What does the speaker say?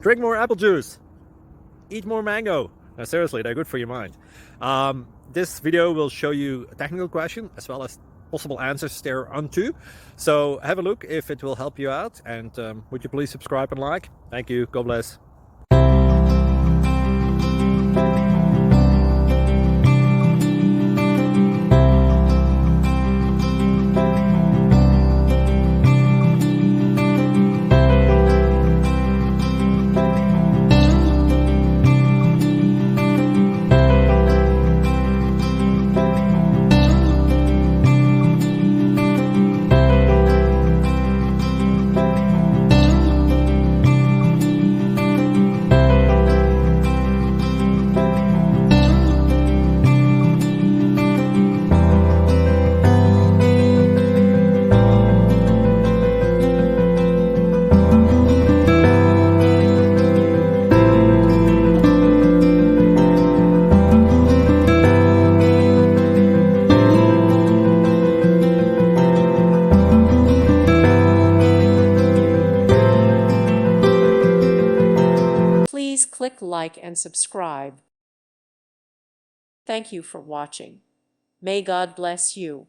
Drink more apple juice. Eat more mango. No, seriously, they're good for your mind. This video will show you a technical question as well as possible answers thereunto. So have a look if it will help you out, and would you please subscribe and like? Thank you. God bless. Please click like and subscribe. Thank you for watching. May God bless you.